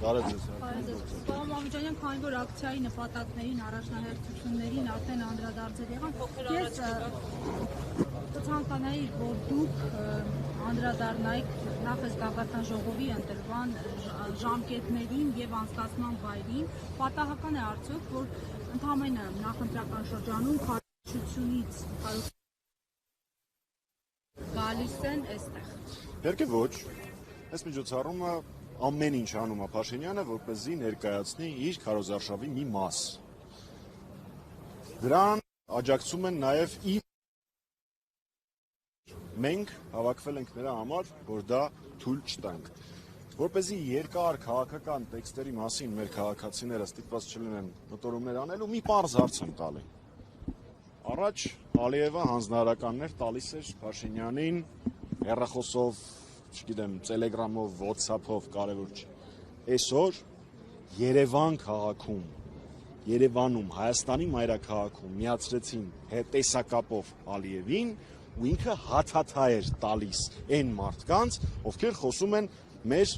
Պարոն Մամիկյանյան, քանի որ ակցիայի նպատակներին, առաջնահերթություններին արդեն անդրադարձել եղան, ես կցանկանայի, որ դուք անդրադառնայիք նախ այս գաղթական ժողովի ընտրման ժամկետներին եւ անցկացման վայրին, պատահական է արդյոք, որ ընդամենը նախընտրական շրջանում քարոզչությունից գալիս են այստեղ։ Իհարկե ոչ, այս միջոցառումը ամեն ինչ անում է Փաշինյանը, որպեսզի ներկայացնի իր քարոզարշավի մի մաս։ Դրան աջակցում են նաև մենք հավաքվել ենք նրա համար, որ դա թույլ չտանք։ Որպեսզի երկար քաղաքական տեքստերի մասին մեր քաղաքացիները ստիպված չլինեն մտորումներ անելու, մի պարզ հարց եմ տալի։ Առաջ Ալիևը հանձնարարականներ տալիս էր Փաշինյանին հեռախոսով, չգիտեմ, Telegram-ով, WhatsApp-ով, կարևոր չի։ Այսօր Երևան քաղաքում, Երևանում, Հայաստանի մայրաքաղաքում միացրեցին տեսակապով Ալիևին, ու ինքը հաթաթա էր տալիս այն մարդկանց, ովքեր խոսում են մեր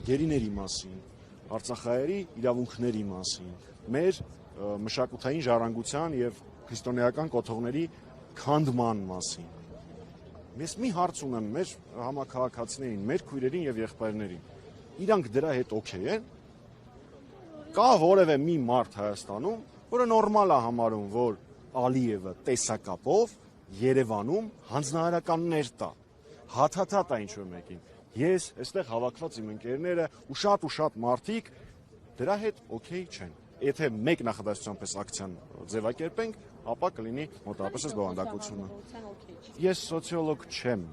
գերիների մասին, արցախահայերի իրավունքների մասին, մեր մշակութային ժառանգության եւ քրիստոնեական կոթողների քանդման մասին։ Ես մի հարց ունեմ մեր համաքաղաքացիներին, մեր քույրերին եւ եղբայրներին։ Իրանք դրա հետ օքեյ են։ Կա որևէ մի մարդ Հայաստանում, որը նորմալ է համարում, որ Ալիևը տեսակապով Երևանում հանձնարարականներ տա, հաթաթա տա ինչ-որ մեկին։ Ես, այստեղ հավաքված իմ ընկերները ու շատ մարդիկ դրա հետ օքեյ չեն։ Եթե մեկ նախադասությամբ այս ակցիան ձևակերպենք, ապա կլինի մոտավորապես բովանդակությունը։ Ես սոցիոլոգ չեմ,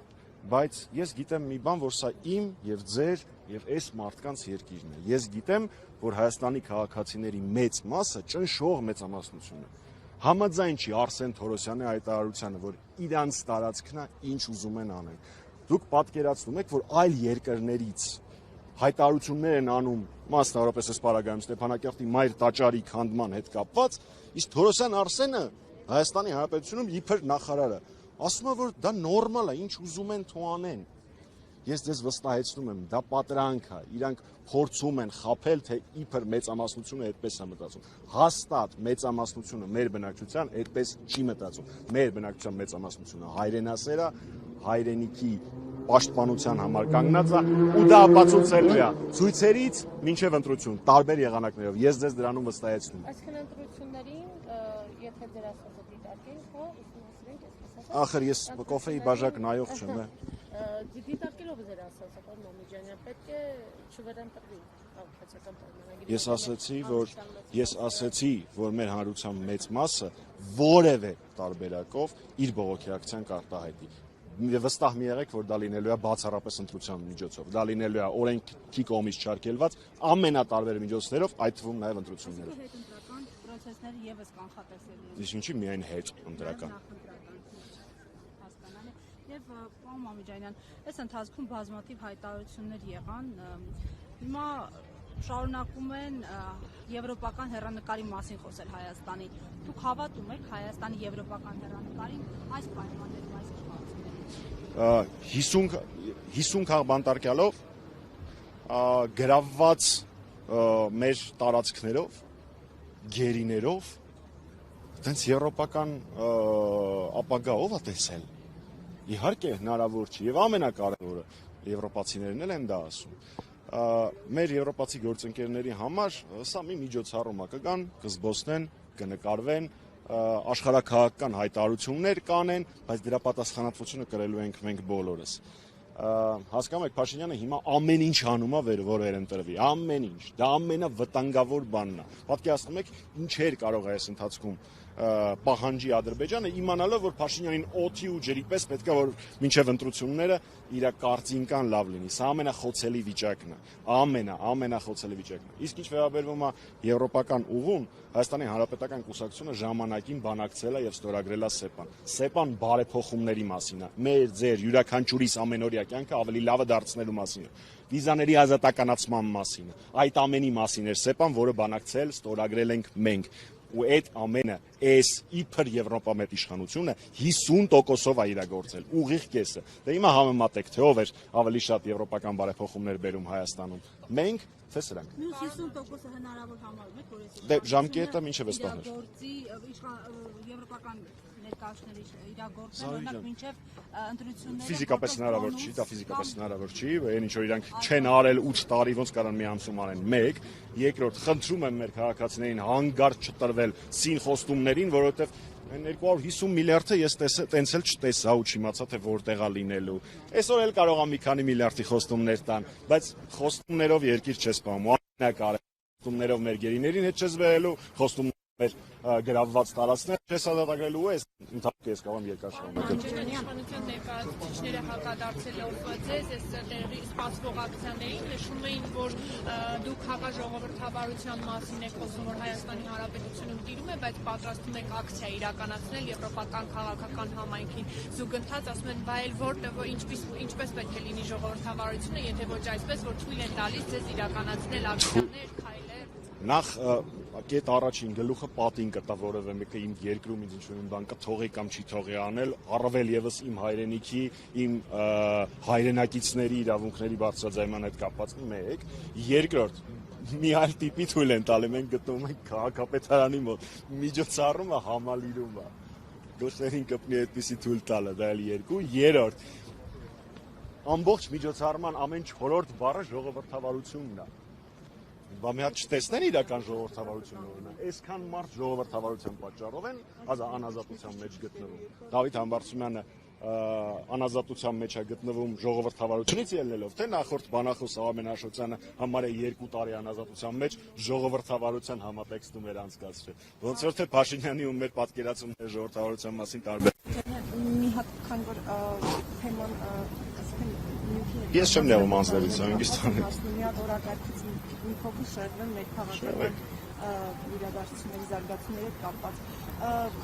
բայց ես գիտեմ մի բան, որ սա իմ եւ ձեր եւ այս մարդկանց երկիրն է։ Ես գիտեմ, որ Հայաստանի քաղաքացիների մեծ մասը ճնշող մեծամասնություն է։ Համաձայն չի Արսեն Թորոսյանի հայտարարությանը, որ իրանց տարածքն է, ինչ ուզում են անեն։ Դուք պատկերացնում եք, որ այլ երկրներից հայտարարություններ են անում, մասնավորապես այս պարագայում Ստեփանակերտի մայր տաճարի քանդման հետ կապված, իսկ Թորոսյան Արսենը Հայաստանի Հանրապետությունում իբր նախարարը ասում է, որ դա նորմալ է, ինչ ուզում են թող անեն։ Ես ձեզ վստահեցնում եմ, դա պատրանք է, իրանք փորձում են խաբել, թե իբր մեծամասնությունը այդպես է մտածում։ Հաստատ մեծամասնությունը մեր բնակչության այդպես չի մտածում։ Մեր բնակչության մեծամասնությունը հայրենասեր է, հայրենիքի պաշտպանության համար կանգնած է ու դա ապացուցելու է ցույցերից մինչև ընտրություն, տարբեր եղանակներով։ Ես ձեզ դրանում վստահեցնում եմ։ Այսինքն ընտրություններին, եթե ձեր ասածը դիտարկենք, հա, ուսումնասիրենք, այսպես Ախր ես կոֆեի բաժակ նայող չեմ, Դիտարկելով ձեր ասածը, պարոն Մամիկյանյան, պետք է չվերանտրվի քաղաքացիական պայմանագիրը։ Ես ասեցի, որ մեր հանրության մեծ մասը որևէ տարբերակով իր բողոքի ակցիան կարտահայտի։ Վստահ մի եղեք, որ դա լինելու է բացառապես ընտրության միջոցով, դա լինելու է օրենքի կողմից չարգելված ամենատարբեր միջոցներով, այդ թվում նաև ընտրություններով։ Հետընտրական պրոցեսները եւս կանխատեսելի են։ Իսկ ինչի՞ միայն հետընտրական։ Եվ պարոն Մամիկյանյան, այս ընթացքում բազմաթիվ հայտարարություններ եղան, հիմա շարունակում են եվրոպական հեռանկարի մասին խոսել Հայաստանի։ Դուք հավատում եք Հայաստանի եվրոպական հեռանկարին այս պայմաններում, այս կարգավորումներում։ 50 քաղ բանտարկյալով գրավված մեր տարածքներով, գերիներով, այդպես եվրոպական ապագա ով է տեսել։ Իհարկե հնարավոր չի եւ ամենակարևորը եվրոպացիներն էլ են դա ասում։ Մեր եվրոպացի գործընկերների համար սա մի միջոցառում է, կգան, կզբոսնեն, կնկարվեն, աշխարհաքաղաքական հայտարարություններ կանեն, բայց դրա պատասխանատվությունը կրելու ենք մենք բոլորս։ Հասկանում եք, Փաշինյանը հիմա ամեն ինչ անում է, որ վերընտրվի, ամեն ինչ, դա ամենավտանգավոր բանն է։ Պատկերացնում եք, ինչեր կարող է այս ընթացքում պահանջի Ադրբեջանը, իմանալով, որ Փաշինյանին օդի ու ջրի պես պետք է որ մինչև ընտրությունները իր կարծինքան լավ լինի։ Սա ամենախոցելի վիճակն է, ամենախոցելի վիճակն է։ Իսկ ինչ վերաբերվում է եվրոպական ուղուն, Հայաստանի Հանրապետական կուսակցությունը ժամանակին բանակցել է եւ ստորագրել է ՍԵՊԱ-ն։ ՍԵՊԱ-ն բարեփոխումների մասին է, մեր ձեր յուրաքանչյուրիս ամենօրյա կյանքը ավելի լավը դարձնելու մասին է։ Վիզաների ազատականացման մասին է։ Այդ ամենի մասին էր ՍԵՊԱ-ն, որը բանակցել, ստորագրել ենք մենք։ ու այդ ամենը այս իբր Եվրոպամետ իշխանությունը 50%-ով է իրագործել, ուղիղ կեսը։ Դե հիմա համեմատեք, թե ով էր ավելի շատ եվրոպական բարեփոխումներ բերում Հայաստանում։ Մենք, թե սրանք։ Մյուս 50%-ը հնարավոր համարում եք, որ այս Դե ժամկետը մինչև էս բաներ։ Եվրոպական ներկայացուցիչների իրագործել, օրինակ մինչև ընտրությունները ֆիզիկապես հնարավոր չի, դա ֆիզիկապես հնարավոր չի, այն ինչ որ իրանք չեն արել 8 տարի, ոնց կարան մի ամսում անեն։ 1, երկրորդ, խնդրում եմ մեր քաղաքացիներին հանգարց չտրվել սին խոստումներին, որովհետև այն 250 միլիարդը ես տենց էլ չտեսա ու չիմացա թե որտեղ է լինելու։ Այսօր էլ կարող եմ մի քանի միլիարդի խոստումներ տան, բայց խոստումներով երկիր չես պահում։ Ամենակարևորը խոստումներով մեր գերիներին հետ չես վերելու, խոստումներով մեր գրավված տարածքներ չես ազատագրելու ու այս ընդհանուր ես կարող եմ երկար շարունակել։ Իշխանության ներկայացուցիչները հակադարձելով ձեզ այս տեղի սպասվող ակցիաներին նշում էին, որ դուք հակաժողովրդավարության մասին եք խոսում, որ Հայաստանի Հանրապետությունում տիրում է, բայց պատրաստում եք ակցիա իրականացնել եվրոպական քաղաքական համայնքին զուգընթաց, ասում են, բայ էլ որտեղ ինչպես պետք է լինի ժողովրդավարությունը, եթե ոչ այսպես, որ թույլ են տալիս ձեզ իրականացնել ակցիաներ, քայլեր։ Նախ կետ առաջին գլուխը պատին կտա որևէ մեկը իմ երկրում ինձ ինչ-որ մի բան կթողի կամ չի թողի անել, առավել եւս իմ հայրենիքի, իմ հայրենակիցների իրավունքների բարձրաձայնման հետ կապված 1, երկրորդ մի այլ տիպի թույլ են տալի, մենք գտնվում ենք քաղաքապետարանի մոտ, միջոցառումը համալիրում է, գլխերին կպնի այդպիսի թույլ տալը, դա էլ 2, երրորդ ամբողջ միջոցառման ամեն 4-րդ բառը ժողովրդավարությունն է։ Բա մի հատ չտեսնեն իրական ժողովրդավարությունը օրինակ, այսքան մարդ ժողովրդավարության պատճառով են անազատության մեջ գտնվում։ Դավիթ Համբարձումյանը անազատության մեջ է գտնվում ժողովրդավարությունից ելնելով, թե նախորդ բանախոս Արմեն Աշոտյանը համարը 2 տարի անազատության մեջ ժողովրդավարության համատեքստում էր անցկացրել։ Ոնց որ թե Փաշինյանի ու մեր պատկերացումները ժողովրդավարության մասին տարբեր։ Մի հատ քան որ թեման Ես չեմ նեղում անձներից, հանգստանում։ Մի հատ օրակարգից մի փոքր շեղվեմ մեր քաղաքական իրադարձությունների զարգացումների հետ կապված։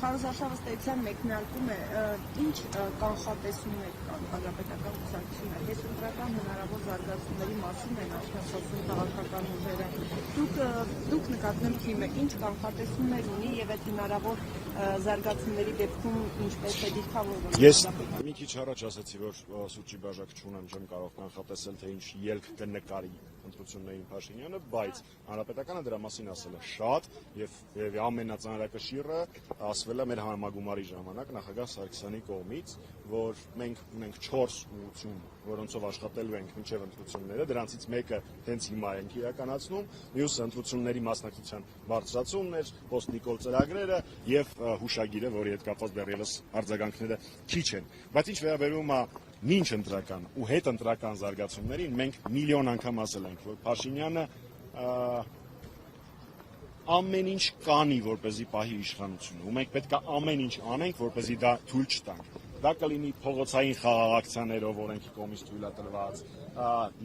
Քարոզարշավը ստեցյան մեկնարկում է, ինչ կանխատեսումներ կան հանրապետական կուսակցություններ, ես ընտրական հնարավոր զարգացումների մասին են աշխատում քաղաքական ուժերը։ Դուք նկատել թիմը ինչ կանխատեսումներ ունի եւ այդ հնարավոր զարգացումների դեպքում ինչպես է դիտավորվում։ Ես մի քիչ առաջ ասացի, որ սուրճի բաժակ չունեմ, չեմ կարող կանխատեսել, թե ինչ ելք կնկարի ընտրություններին Փաշինյանը, բայց հանրապետականը դրա մասին ասել է շատ եւ ամենածանրակշիռը ասվել է մեր համագումարի ժամանակ նախագահ Սարգսյանի կողմից, որ մենք ունենք 4 ուղղություն, որոնցով աշխատելու ենք մինչև ընտրությունները, դրանցից մեկը հենց հիմա ենք իրականացնում, մյուսը ընտրությունների մասնակցության բարձրացումն էր, պոստնիկոլ ծրագրերը եւ հուշագիրը, որի հետ կապված դեռևս արձագանքները քիչ են, բայց ինչ վերաբերում է մինչ ընտրական ու հետ ընտրական զարգացումներին, մենք միլիոն անգամ ասել ենք, որ Փաշինյանը ամեն ինչ կանի, որպեսզի պահի իշխանությունը, ու մենք պետք է ամեն ինչ անենք, որպեսզի դա թույլ չտանք։ Դա կլինի փողոցային խաղաղ ակցիաներով, օրենքի կողմից թույլատրված,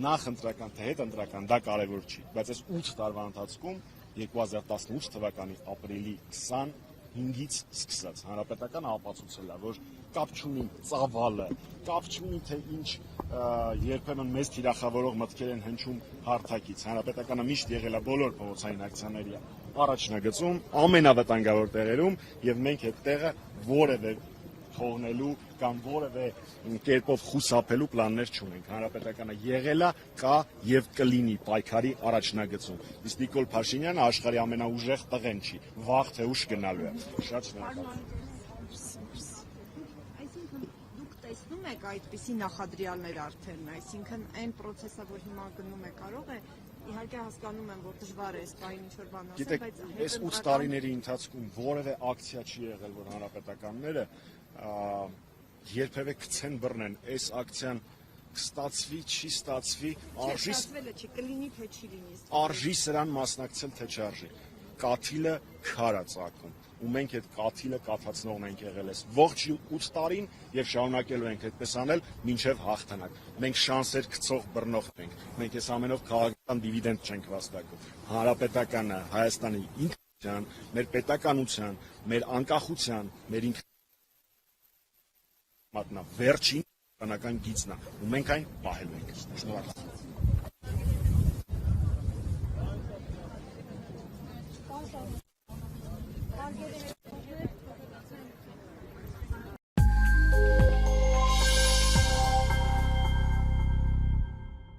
նախընտրական թե հետընտրական, դա կարևոր չի, բայց այս 8 տարվա ընթացքում 2018 թվականի ապրիլի 25-ից սկսած հանրապետականը ապացուցել է, որ կապ չունի ծավալը, կապ չունի թե ինչ երբեմն մեծ թիրախավորող մտքեր են հնչում հարթակից։ Հանրապետականը միշտ եղել է բոլոր փողոցային ակցիաների առաջնագծում, ամենավտանգավոր տեղերում եւ մենք այդ տեղը որևէ թողնելու կամ որևէ կերպով խուսափելու պլաններ չունենք։ Հանրապետականը եղել է, կա եւ կլինի պայքարի առաջնագծում։ Իսկ Նիկոլ Փաշինյանը աշխարհի ամենաուժեղ տղեն չի, վաղ թե ուշ գնալու է։ Շատ շնորհակալ։ Տեսնում եք այդպիսի նախադրյալներ արդեն, այսինքն այն process-ը, որ հիմա գնում է, կարող է, իհարկե հասկանում եմ, որ դժվար է այս բանը ինչ-որ բան ասել, բայց այս 8 տարիների ընթացքում որևէ ակցիա չի եղել, որ հանրապետականները երբևէ գցեն բռնեն, այս ակցիան կստացվի, չի ստացվի, արժի սրան մասնակցել, թե չարժի։ Կաթիլը քար է ծագում, ու մենք այդ կաթիլը կաթացնողն ենք եղել այս ողջ 8 տարին եւ շարունակելու ենք այդպես անել մինչեւ հաղթանակ։ Մենք շանսեր գցող բռնող ենք։ Մենք այս ամենով քաղաքական դիվիդենդ չենք վաստակում։ Հանրապետականը Հայաստանի ինքնության, մեր պետականության, մեր անկախության, մեր ինքնության վերջին բնական գիծն է, ու մենք այն պահելու ենք։ Շնորհակալ։